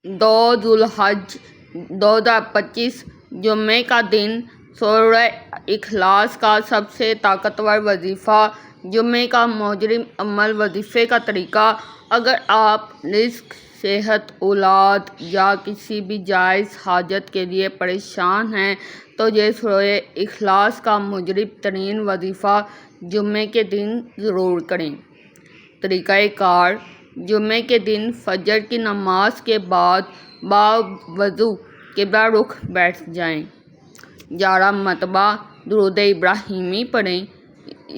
2 ذوالحج 2025 جمعے کا دن۔ سورہ اخلاص کا سب سے طاقتور وظیفہ۔ جمعے کا مجرم عمل۔ وظیفے کا طریقہ: اگر آپ رزق، صحت، اولاد یا کسی بھی جائز حاجت کے لیے پریشان ہیں تو یہ سورہ اخلاص کا مجرب ترین وظیفہ جمعے کے دن ضرور کریں۔ طریقہ کار: جمعے کے دن فجر کی نماز کے بعد باوضو قبلہ رخ بیٹھ جائیں۔ 11 مرتبہ درود ابراہیمی پڑھیں۔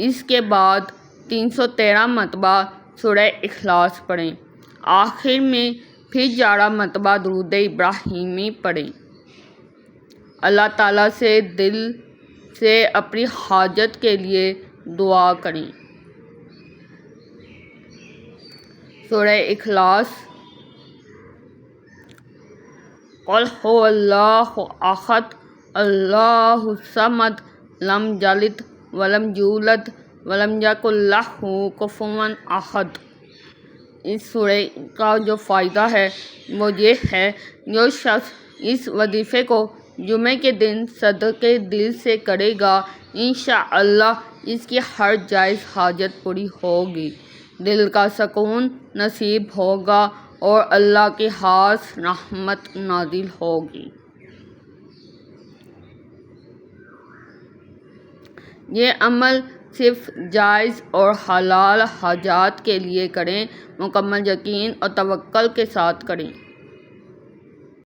اس کے بعد 313 مرتبہ سورہ اخلاص پڑھیں۔ آخر میں پھر 11 مرتبہ درود ابراہیمی پڑھیں۔ اللہ تعالیٰ سے دل سے اپنی حاجت کے لیے دعا کریں۔ سورہ اخلاص: قل هو اللہ احد اللہ الصمد لم یلد ولم یولد ولم یکن لہ کفوا احد۔ اس سورہ کا جو فائدہ ہے وہ یہ ہے، جو شخص اس وظیفے کو جمعے کے دن صدقے دل سے کرے گا، انشاءاللہ اس کی ہر جائز حاجت پوری ہوگی، دل کا سکون نصیب ہوگا اور اللہ کی خاص رحمت نازل ہوگی۔ یہ عمل صرف جائز اور حلال حاجات کے لیے کریں، مکمل یقین اور توکل کے ساتھ کریں۔